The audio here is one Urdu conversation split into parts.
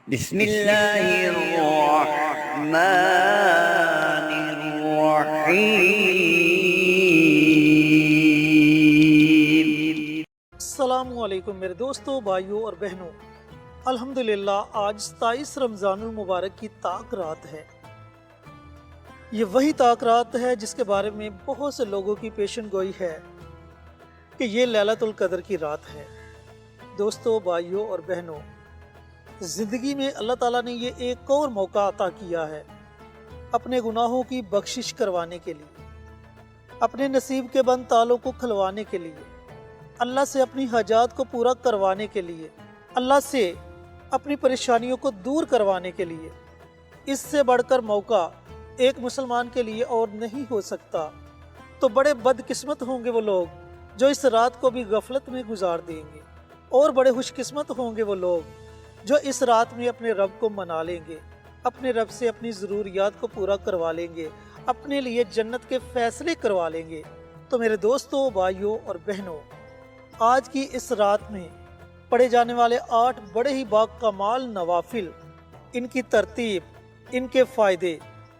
بسم اللہ الرحمن الرحیم۔ السلام علیکم میرے دوستوں، بھائیوں اور بہنوں۔ الحمدللہ آج 27 رمضان المبارک کی طاق رات ہے۔ یہ وہی طاق رات ہے جس کے بارے میں بہت سے لوگوں کی پیشن گوئی ہے کہ یہ لیلۃ القدر کی رات ہے۔ دوستوں، بھائیوں اور بہنوں، زندگی میں اللہ تعالیٰ نے یہ ایک اور موقع عطا کیا ہے اپنے گناہوں کی بخشش کروانے کے لیے، اپنے نصیب کے بند تالوں کو کھلوانے کے لیے، اللہ سے اپنی حاجات کو پورا کروانے کے لیے، اللہ سے اپنی پریشانیوں کو دور کروانے کے لیے۔ اس سے بڑھ کر موقع ایک مسلمان کے لیے اور نہیں ہو سکتا۔ تو بڑے بدقسمت ہوں گے وہ لوگ جو اس رات کو بھی غفلت میں گزار دیں گے، اور بڑے خوش قسمت ہوں گے وہ لوگ جو اس رات میں اپنے رب کو منا لیں گے، اپنے رب سے اپنی ضروریات کو پورا کروا لیں گے، اپنے لیے جنت کے فیصلے کروا لیں گے۔ تو میرے دوستوں، بھائیوں اور بہنوں، آج کی اس رات میں پڑھے جانے والے 8 بڑے ہی باکمال نوافل، ان کی ترتیب، ان کے فائدے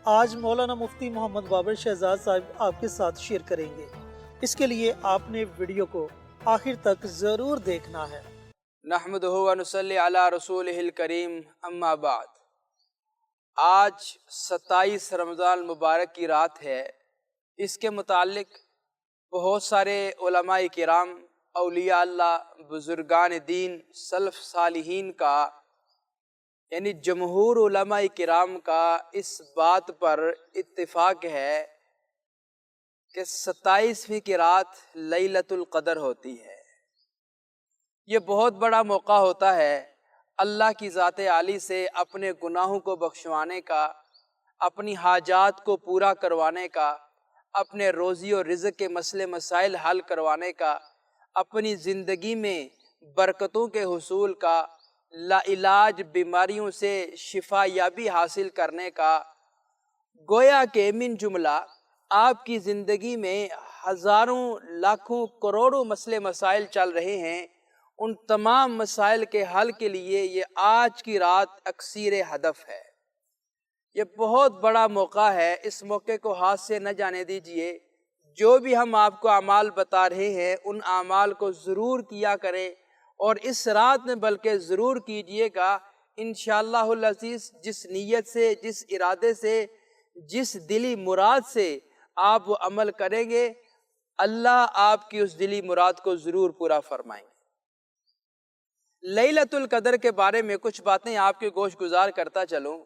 آج مولانا مفتی محمد بابر شہزاد صاحب آپ کے ساتھ شیئر کریں گے۔ اس کے لیے آپ نے ویڈیو کو آخر تک ضرور دیکھنا ہے۔ نحمدہ و نصلی علی رسولہ الکریم، اما بعد۔ آج 27 رمضان المبارک کی رات ہے۔ اس کے متعلق بہت سارے علماء کرام، اولیاء اللہ، بزرگان دین، سلف صالحین کا یعنی جمہور علماء کرام کا اس بات پر اتفاق ہے کہ 27ویں کی رات لیلۃ القدر ہوتی ہے۔ یہ بہت بڑا موقع ہوتا ہے اللہ کی ذات عالی سے اپنے گناہوں کو بخشوانے کا، اپنی حاجات کو پورا کروانے کا، اپنے روزی و رزق کے مسئلے مسائل حل کروانے کا، اپنی زندگی میں برکتوں کے حصول کا، لا علاج بیماریوں سے شفا یابی حاصل کرنے کا۔ گویا کہ من جملہ آپ کی زندگی میں ہزاروں، لاکھوں، کروڑوں مسئلے مسائل چل رہے ہیں، ان تمام مسائل کے حل کے لیے یہ آج کی رات اکثیر ہدف ہے۔ یہ بہت بڑا موقع ہے، اس موقع کو ہاتھ سے نہ جانے دیجئے۔ جو بھی ہم آپ کو اعمال بتا رہے ہیں ان اعمال کو ضرور کیا کریں، اور اس رات میں بلکہ ضرور کیجئے گا۔ انشاءاللہ العزیز جس نیت سے، جس ارادے سے، جس دلی مراد سے آپ وہ عمل کریں گے، اللہ آپ کی اس دلی مراد کو ضرور پورا فرمائیں گے۔ لیلۃ القدر کے بارے میں کچھ باتیں آپ کے گوش گزار کرتا چلوں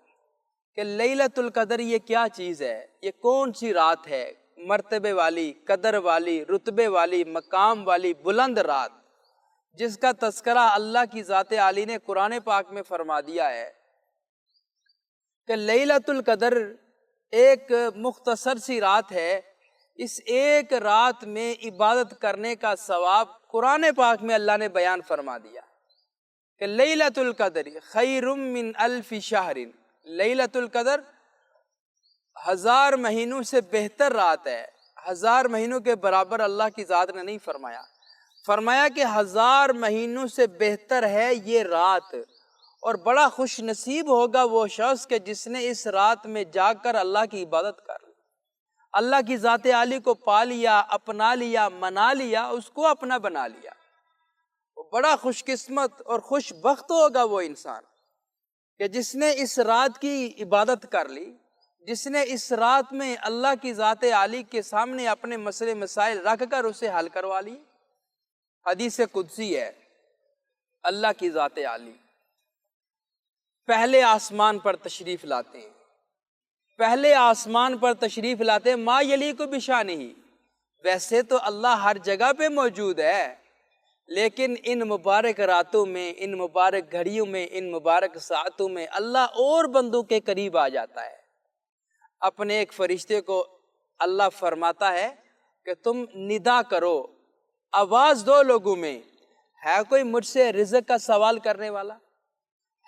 کہ لیلۃ القدر یہ کیا چیز ہے، یہ کون سی رات ہے، مرتبے والی، قدر والی، رتبے والی، مقام والی بلند رات، جس کا تذکرہ اللہ کی ذات عالی نے قرآن پاک میں فرما دیا ہے کہ لیلۃ القدر ایک مختصر سی رات ہے۔ اس ایک رات میں عبادت کرنے کا ثواب قرآن پاک میں اللہ نے بیان فرما دیا کہ لیلۃ القدر خیر من الف شہر۔ لیلۃ القدر 1000 مہینوں سے بہتر رات ہے۔ 1000 مہینوں کے برابر اللہ کی ذات نے نہیں فرمایا، فرمایا کہ 1000 مہینوں سے بہتر ہے یہ رات، اور بڑا خوش نصیب ہوگا وہ شخص کہ جس نے اس رات میں جا کر اللہ کی عبادت کر لی، اللہ کی ذات عالی کو پا لیا، اپنا لیا، منا لیا، اس کو اپنا بنا لیا۔ بڑا خوش قسمت اور خوش بخت ہوگا وہ انسان کہ جس نے اس رات کی عبادت کر لی، جس نے اس رات میں اللہ کی ذات عالی کے سامنے اپنے مسئلے مسائل رکھ کر اسے حل کروا لی۔ حدیث قدسی ہے، اللہ کی ذات عالی پہلے آسمان پر تشریف لاتے ہیں، پہلے آسمان پر تشریف لاتے ہیں، ما یلیق بشانہ۔ ویسے تو اللہ ہر جگہ پہ موجود ہے، لیکن ان مبارک راتوں میں، ان مبارک گھڑیوں میں، ان مبارک ساعتوں میں اللہ اور بندوں کے قریب آ جاتا ہے۔ اپنے ایک فرشتے کو اللہ فرماتا ہے کہ تم ندا کرو، آواز دو لوگوں میں، ہے کوئی مجھ سے رزق کا سوال کرنے والا،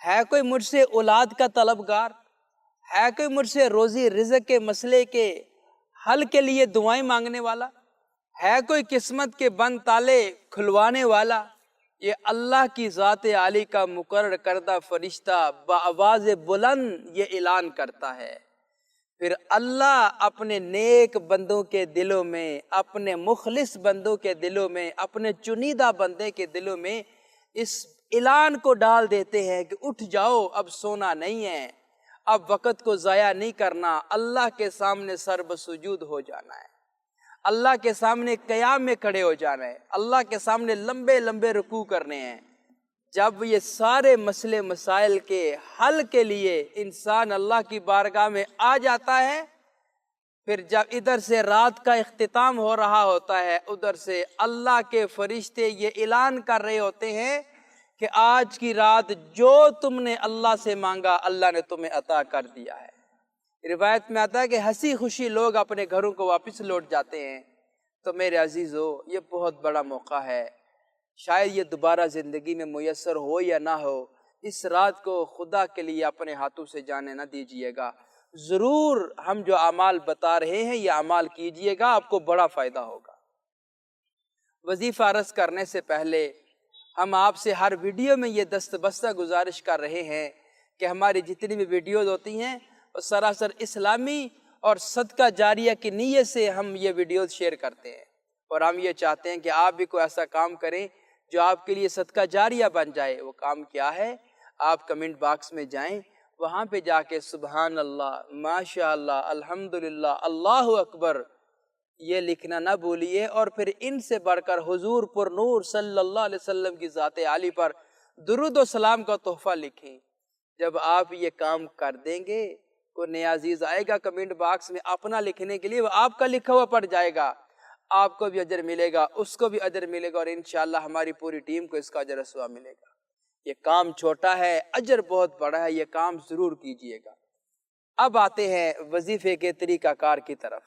ہے کوئی مجھ سے اولاد کا طلبگار، ہے کوئی مجھ سے روزی رزق کے مسئلے کے حل کے لیے دعائیں مانگنے والا، ہے کوئی قسمت کے بند تالے کھلوانے والا، یہ اللہ کی ذات عالی کا مقرر کردہ فرشتہ بآواز بلند یہ اعلان کرتا ہے، پھر اللہ اپنے نیک بندوں کے دلوں میں، اپنے مخلص بندوں کے دلوں میں، اپنے چنیدہ بندے کے دلوں میں اس اعلان کو ڈال دیتے ہیں کہ اٹھ جاؤ، اب سونا نہیں ہے، اب وقت کو ضائع نہیں کرنا، اللہ کے سامنے سر بسجود ہو جانا ہے، اللہ کے سامنے قیام میں کھڑے ہو جانا ہے، اللہ کے سامنے لمبے لمبے رکوع کرنے ہیں۔ جب یہ سارے مسئلے مسائل کے حل کے لیے انسان اللہ کی بارگاہ میں آ جاتا ہے، پھر جب ادھر سے رات کا اختتام ہو رہا ہوتا ہے، ادھر سے اللہ کے فرشتے یہ اعلان کر رہے ہوتے ہیں کہ آج کی رات جو تم نے اللہ سے مانگا اللہ نے تمہیں عطا کر دیا ہے۔ روایت میں آتا ہے کہ ہنسی خوشی لوگ اپنے گھروں کو واپس لوٹ جاتے ہیں۔ تو میرے عزیزو، یہ بہت بڑا موقع ہے، شاید یہ دوبارہ زندگی میں میسر ہو یا نہ ہو، اس رات کو خدا کے لیے اپنے ہاتھوں سے جانے نہ دیجیے گا۔ ضرور ہم جو اعمال بتا رہے ہیں یہ اعمال کیجیے گا، آپ کو بڑا فائدہ ہوگا۔ وظیفہ عرض کرنے سے پہلے ہم آپ سے ہر ویڈیو میں یہ دست بستہ گزارش کر رہے ہیں کہ ہماری جتنی بھی ویڈیوز ہوتی ہیں وہ سراسر اسلامی اور صدقہ جاریہ کی نیت سے ہم یہ ویڈیوز شیئر کرتے ہیں، اور ہم یہ چاہتے ہیں کہ آپ بھی کوئی ایسا کام کریں جو آپ کے لیے صدقہ جاریہ بن جائے۔ وہ کام کیا ہے؟ آپ کمنٹ باکس میں جائیں، وہاں پہ جا کے سبحان اللہ، ماشاء اللہ، الحمدللہ، اللہ اکبر یہ لکھنا نہ بھولیے، اور پھر ان سے بڑھ کر حضور پر نور صلی اللہ علیہ وسلم کی ذات عالی پر درود و سلام کا تحفہ لکھیں۔ جب آپ یہ کام کر دیں گے، کوئی نیا عزیز آئے گا کمنٹ باکس میں اپنا لکھنے کے لیے، وہ آپ کا لکھا ہوا پڑ جائے گا، آپ کو بھی اجر ملے گا، اس کو بھی اجر ملے گا، اور انشاءاللہ ہماری پوری ٹیم کو اس کا اجر و ثواب ملے گا۔ یہ کام چھوٹا ہے، اجر بہت بڑا ہے، یہ کام ضرور کیجئے گا۔ اب آتے ہیں وظیفے کے طریقہ کار کی طرف۔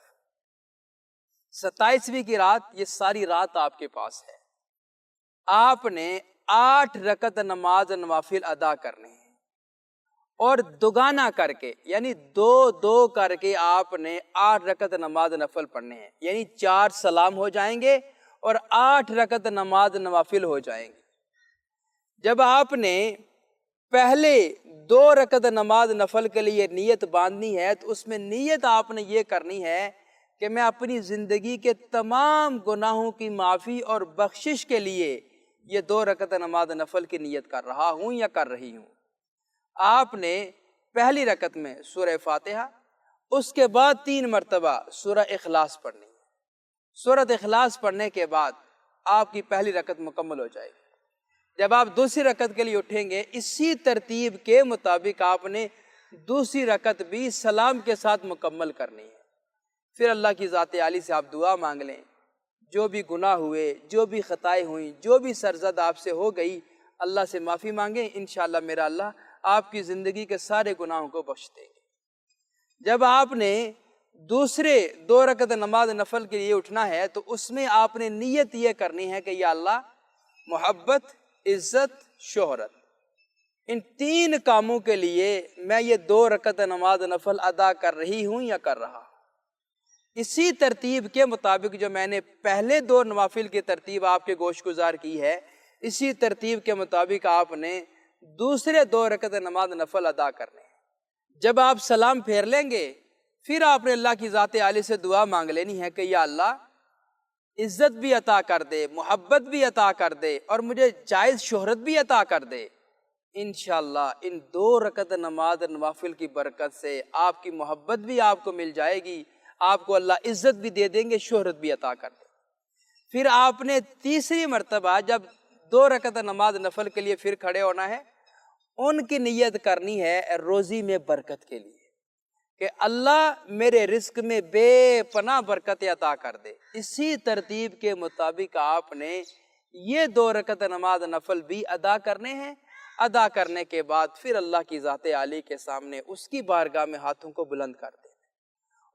27ویں کی رات، یہ ساری رات آپ کے پاس ہے۔ آپ نے 8 رکعت نماز نوافل ادا کرنے ہیں، اور دوگانا کر کے، یعنی 2 کر کے آپ نے 8 رکعت نماز نفل پڑھنے ہیں، یعنی 4 سلام ہو جائیں گے اور 8 رکعت نماز نوافل ہو جائیں گے۔ جب آپ نے پہلے 2 رکعت نماز نفل کے لیے نیت باندھنی ہے تو اس میں نیت آپ نے یہ کرنی ہے کہ میں اپنی زندگی کے تمام گناہوں کی معافی اور بخشش کے لیے یہ 2 رکعت نماز نفل کی نیت کر رہا ہوں یا کر رہی ہوں۔ آپ نے پہلی رکعت میں سورہ فاتحہ، اس کے بعد 3 مرتبہ سورہ اخلاص پڑھنی ہے۔ سورہ اخلاص پڑھنے کے بعد آپ کی پہلی رکعت مکمل ہو جائے گی۔ جب آپ دوسری رکعت کے لیے اٹھیں گے، اسی ترتیب کے مطابق آپ نے دوسری رکعت بھی سلام کے ساتھ مکمل کرنی ہے۔ پھر اللہ کی ذات عالی سے آپ دعا مانگ لیں، جو بھی گناہ ہوئے، جو بھی خطائیں ہوئیں، جو بھی سرزد آپ سے ہو گئی، اللہ سے معافی مانگیں، انشاءاللہ میرا اللہ آپ کی زندگی کے سارے گناہوں کو بخش دیں گے۔ جب آپ نے دوسرے 2 رکعت نماز نفل کے لیے اٹھنا ہے تو اس میں آپ نے نیت یہ کرنی ہے کہ یا اللہ، محبت، عزت، شہرت، ان 3 کاموں کے لیے میں یہ 2 رکعت نماز نفل ادا کر رہی ہوں یا کر رہا ہوں۔ اسی ترتیب کے مطابق جو میں نے پہلے 2 نوافل کی ترتیب آپ کے گوش گزار کی ہے، اسی ترتیب کے مطابق آپ نے دوسرے 2 رکعت نماز نفل ادا کرنے ہیں۔ جب آپ سلام پھیر لیں گے، پھر آپ نے اللہ کی ذات عالی سے دعا مانگ لینی ہے کہ یا اللہ، عزت بھی عطا کر دے، محبت بھی عطا کر دے، اور مجھے جائز شہرت بھی عطا کر دے۔ انشاءاللہ ان 2 رکعت نماز نوافل کی برکت سے آپ کی محبت بھی آپ کو مل جائے گی، آپ کو اللہ عزت بھی دے دیں گے، شہرت بھی عطا کر دیں۔ پھر آپ نے تیسری مرتبہ جب 2 رکعت نماز نفل کے لیے پھر کھڑے ہونا ہے، ان کی نیت کرنی ہے روزی میں برکت کے لیے کہ اللہ میرے رزق میں بے پناہ برکت عطا کر دے۔ اسی ترتیب کے مطابق آپ نے یہ 2 رکعت نماز نفل بھی ادا کرنے ہیں۔ ادا کرنے کے بعد پھر اللہ کی ذات عالی کے سامنے اس کی بارگاہ میں ہاتھوں کو بلند کر دے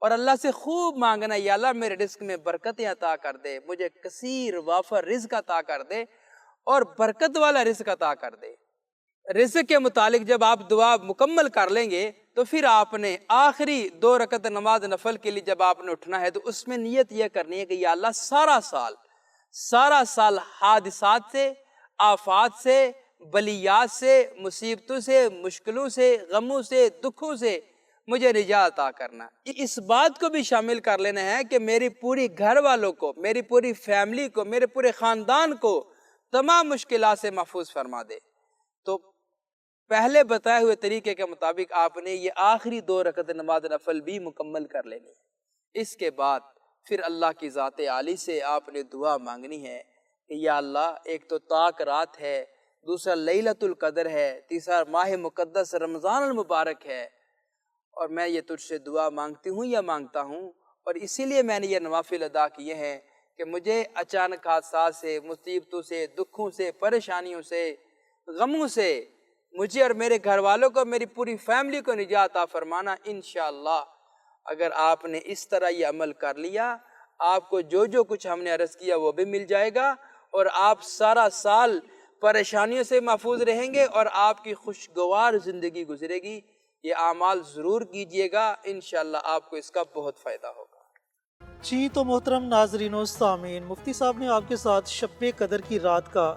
اور اللہ سے خوب مانگنا، یا اللہ میرے رزق میں برکتیں عطا کر دے، مجھے کثیر وافر رزق عطا کر دے اور برکت والا رزق عطا کر دے۔ رزق کے متعلق جب آپ دعا مکمل کر لیں گے تو پھر آپ نے آخری 2 رکعت نماز نفل کے لیے جب آپ نے اٹھنا ہے تو اس میں نیت یہ کرنی ہے کہ یا اللہ سارا سال حادثات سے، آفات سے، بلیات سے، مصیبتوں سے، مشکلوں سے، غموں سے، دکھوں سے مجھے نجات عطا کرنا۔ اس بات کو بھی شامل کر لینا ہے کہ میری پوری گھر والوں کو، میری پوری فیملی کو، میرے پورے خاندان کو تمام مشکلات سے محفوظ فرما دے۔ تو پہلے بتائے ہوئے طریقے کے مطابق آپ نے یہ آخری 2 رکعت نماز نفل بھی مکمل کر لینی ہے۔ اس کے بعد پھر اللہ کی ذات عالی سے آپ نے دعا مانگنی ہے کہ یا اللہ، ایک تو طاق رات ہے، دوسرا لیلۃ القدر ہے، تیسرا ماہ مقدس رمضان المبارک ہے، اور میں یہ تجھ سے دعا مانگتی ہوں یا مانگتا ہوں، اور اسی لیے میں نے یہ نوافل ادا کیے ہیں کہ مجھے اچانک حادثات سے، مصیبتوں سے، دکھوں سے، پریشانیوں سے، غموں سے مجھے اور میرے گھر والوں کو، میری پوری فیملی کو نجات عطا فرمانا۔ انشاءاللہ اگر آپ نے اس طرح یہ عمل کر لیا، آپ کو جو جو کچھ ہم نے عرض کیا وہ بھی مل جائے گا، اور آپ سارا سال پریشانیوں سے محفوظ رہیں گے اور آپ کی خوشگوار زندگی گزرے گی۔ یہ اعمال ضرور کیجئے گا، انشاءاللہ آپ کو اس کا بہت فائدہ ہوگا۔ جی تو محترم ناظرین و سامعین، مفتی صاحب نے آپ کے ساتھ شب قدر کی رات کا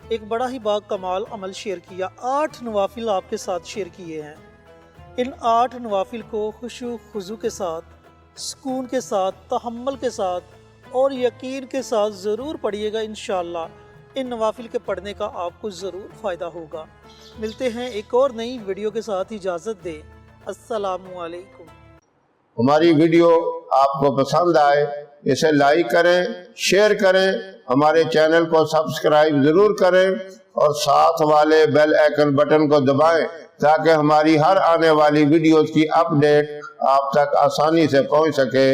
ایک بڑا ہی با کمال عمل شیئر کیا۔ 8 نوافل آپ کے ساتھ شیئر کیے ہیں۔ ان 8 نوافل کو خشوع خضوع کے ساتھ، سکون کے ساتھ، تحمل کے ساتھ اور یقین کے ساتھ ضرور پڑھیے گا۔ انشاءاللہ ان نوافل کے پڑھنے کا آپ کو ضرور فائدہ ہوگا۔ ملتے ہیں ایک اور نئی ویڈیو کے ساتھ، اجازت دیں۔ السلام علیکم۔ ہماری ویڈیو آپ کو پسند آئے اسے لائک کریں، شیئر کریں، ہمارے چینل کو سبسکرائب ضرور کریں اور ساتھ والے بیل آئیکن بٹن کو دبائیں تاکہ ہماری ہر آنے والی ویڈیوز کی اپ ڈیٹ آپ تک آسانی سے پہنچ سکے۔